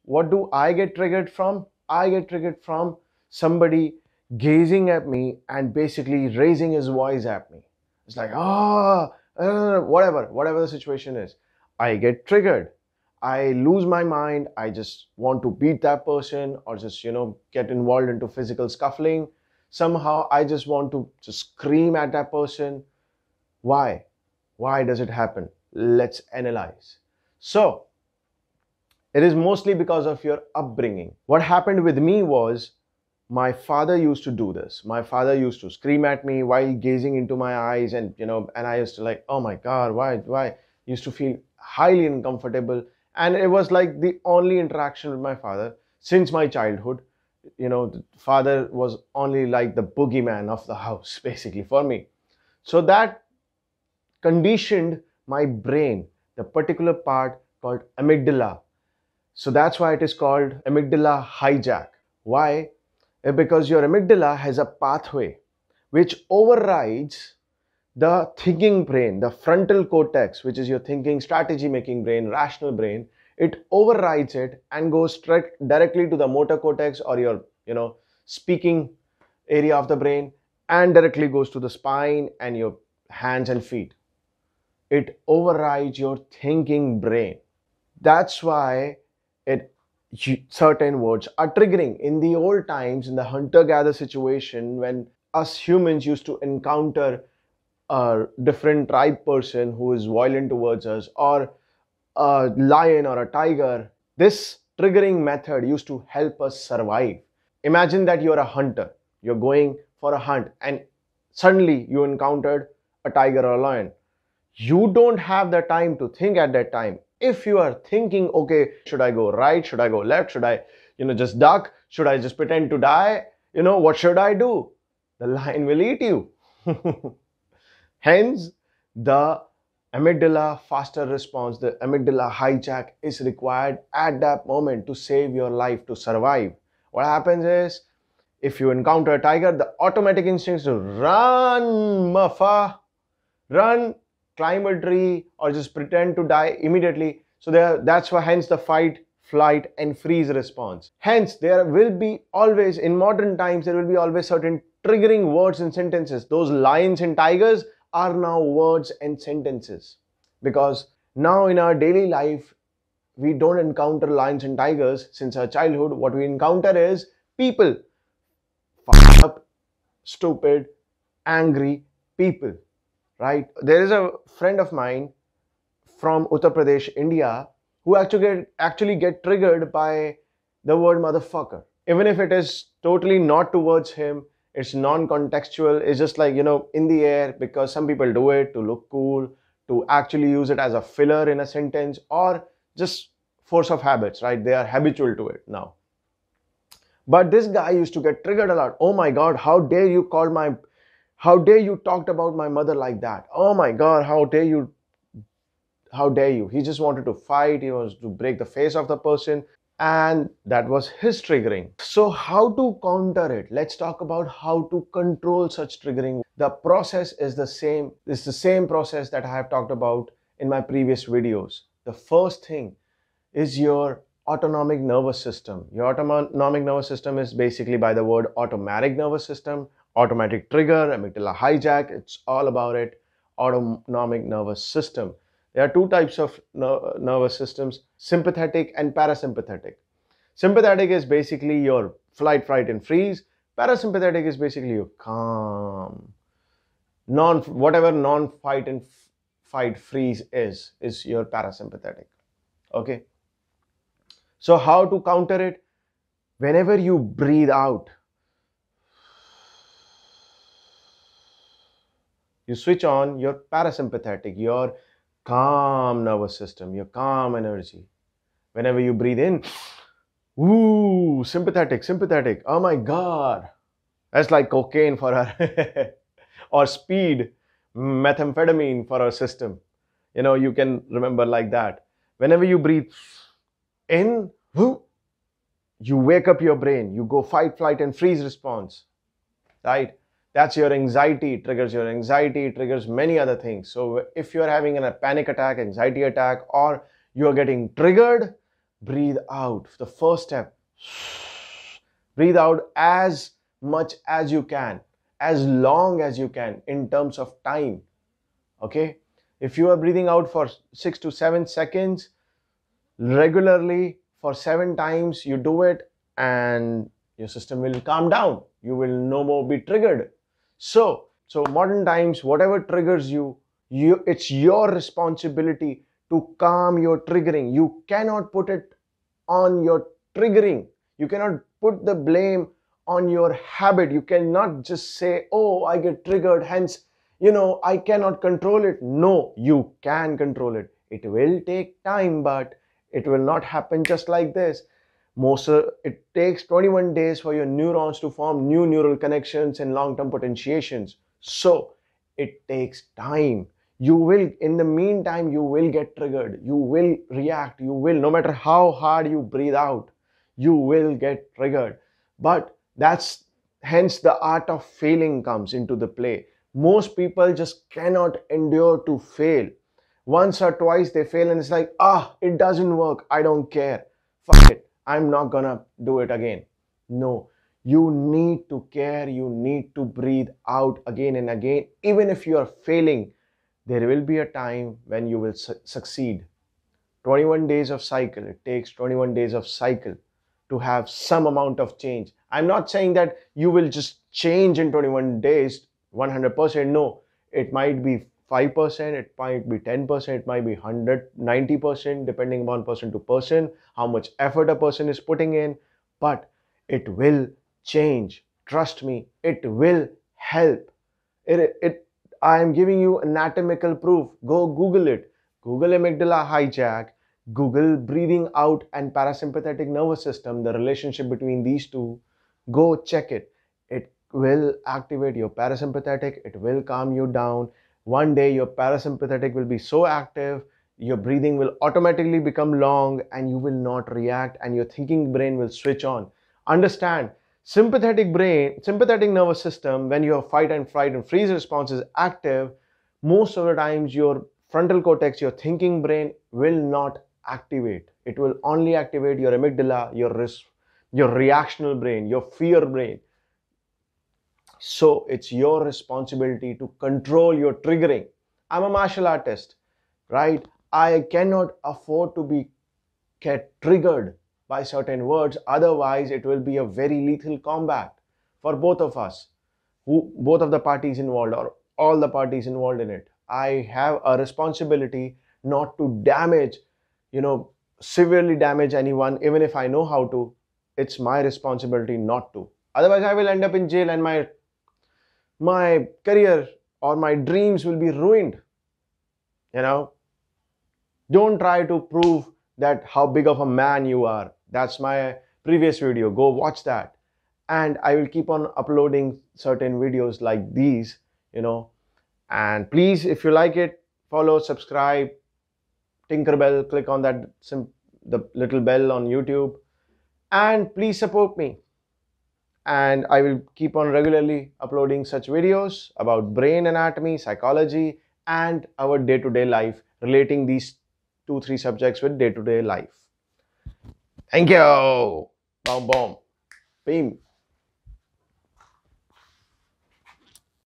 What do I get triggered from? I get triggered from somebody gazing at me and basically raising his voice at me. It's like, whatever the situation is. I get triggered. I lose my mind. I just want to beat that person or just, get involved into physical scuffling. Somehow I just want to just scream at that person. Why? Why does it happen? Let's analyze. So, it is mostly because of your upbringing. What happened with me was my father used to do this. My father used to scream at me while gazing into my eyes, and I used to like, oh my God, why? Used to feel highly uncomfortable. And it was like the only interaction with my father since my childhood. The father was only like the boogeyman of the house, basically, for me. So that conditioned my brain, the particular part called amygdala. So that's why it is called amygdala hijack. Why? Because your amygdala has a pathway which overrides the thinking brain, the frontal cortex, which is your thinking, strategy making brain, rational brain. It overrides it and goes straight directly to the motor cortex or your, speaking area of the brain, and directly goes to the spine and your hands and feet. It overrides your thinking brain. That's why it certain words are triggering. In the old times, in the hunter-gatherer situation, when us humans used to encounter a different tribe person who is violent towards us, or a lion or a tiger, this triggering method used to help us survive. Imagine that you're a hunter, you're going for a hunt, and suddenly you encountered a tiger or a lion. You don't have the time to think at that time. If you are thinking, okay, should I go right, should I go left, should I just duck, should I just pretend to die, what should I do? The lion will eat you. Hence the amygdala faster response, the amygdala hijack is required at that moment to save your life, to survive. What happens is, if you encounter a tiger, the automatic instinct is to run, mafa, run, climb a tree, or just pretend to die immediately. So that's why, hence the fight, flight, and freeze response. Hence, there will be always, in modern times, there will be always certain triggering words and sentences. Those lions and tigers are now words and sentences, because now in our daily life, we don't encounter lions and tigers since our childhood. What we encounter is people, fucked up, stupid, angry people. Right? There is a friend of mine from Uttar Pradesh, India, who actually get triggered by the word motherfucker. Even if it is totally not towards him, it's non-contextual. It's just like, in the air, because some people do it to look cool, to actually use it as a filler in a sentence, or just force of habits, right? They are habitual to it now. But this guy used to get triggered a lot. Oh my God, how dare you talked about my mother like that? Oh my God, how dare you? How dare you? He just wanted to fight. He was to break the face of the person. And that was his triggering. So how to counter it? Let's talk about how to control such triggering. The process is the same. It's the same process that I have talked about in my previous videos. The first thing is your autonomic nervous system. Your autonomic nervous system is basically by the word automatic nervous system, automatic trigger, amygdala hijack. It's all about it. Autonomic nervous system. There are two types of nervous systems, sympathetic and parasympathetic. Sympathetic is basically your flight, fright, and freeze. Parasympathetic is basically your calm. Whatever non-fight and fight freeze is your parasympathetic. Okay. So how to counter it? Whenever you breathe out, you switch on your parasympathetic, your calm nervous system, your calm energy. Whenever you breathe in, ooh, sympathetic. Oh my God. That's like cocaine for our, or speed, methamphetamine for our system. You can remember like that. Whenever you breathe in, you wake up your brain, you go fight, flight, and freeze response, right? That's your anxiety, triggers many other things. So if you're having a panic attack, anxiety attack, or you're getting triggered, breathe out. The first step, breathe out as much as you can, as long as you can in terms of time. Okay, if you are breathing out for 6 to 7 seconds regularly for 7 times, you do it and your system will calm down. You will no more be triggered. So modern times, whatever triggers you, it's your responsibility to calm your triggering. You cannot put it on your triggering. You cannot put the blame on your habit. You cannot just say, oh, I get triggered, hence, I cannot control it. No, you can control it. It will take time, but it will not happen just like this. It takes 21 days for your neurons to form new neural connections and long-term potentiations. So it takes time. You will, in the meantime, you will get triggered. You will react. You will, no matter how hard you breathe out, you will get triggered. But that's hence the art of failing comes into the play. Most people just cannot endure to fail. Once or twice they fail and it's like, it doesn't work. I don't care. Fuck it. I'm not gonna do it again. No, you need to care. You need to breathe out again and again. Even if you are failing, there will be a time when you will succeed. 21 days of cycle. It takes 21 days of cycle to have some amount of change. I'm not saying that you will just change in 21 days 100%. No, it might be 5%, it might be 10%, it might be 190%, depending upon person to person, how much effort a person is putting in, but it will change. Trust me, it will help. I am giving you anatomical proof. Go Google it. Google amygdala hijack, Google breathing out and parasympathetic nervous system, the relationship between these two. Go check it. It will activate your parasympathetic, it will calm you down. One day your parasympathetic will be so active, your breathing will automatically become long and you will not react and your thinking brain will switch on. Understand, sympathetic nervous system, when your fight and flight and freeze response is active, most of the times your frontal cortex, your thinking brain will not activate. It will only activate your amygdala, your reactional brain, your fear brain. So it's your responsibility to control your triggering. I'm a martial artist, right? I cannot afford to get triggered by certain words. Otherwise, it will be a very lethal combat for both of us, both of the parties involved or all the parties involved in it. I have a responsibility not to damage, severely damage anyone, even if I know how to. It's my responsibility not to. Otherwise, I will end up in jail and my career or my dreams will be ruined. Don't try to prove that how big of a man you are. That's my previous video. Go watch that. And I will keep on uploading certain videos like these, and please, if you like it, follow, subscribe, Tinkerbell, click on the little bell on YouTube, and please support me. And I will keep on regularly uploading such videos about brain anatomy, psychology, and our day-to-day life, relating these 2-3 subjects with day-to-day life. Thank you. Boom, boom. Beam.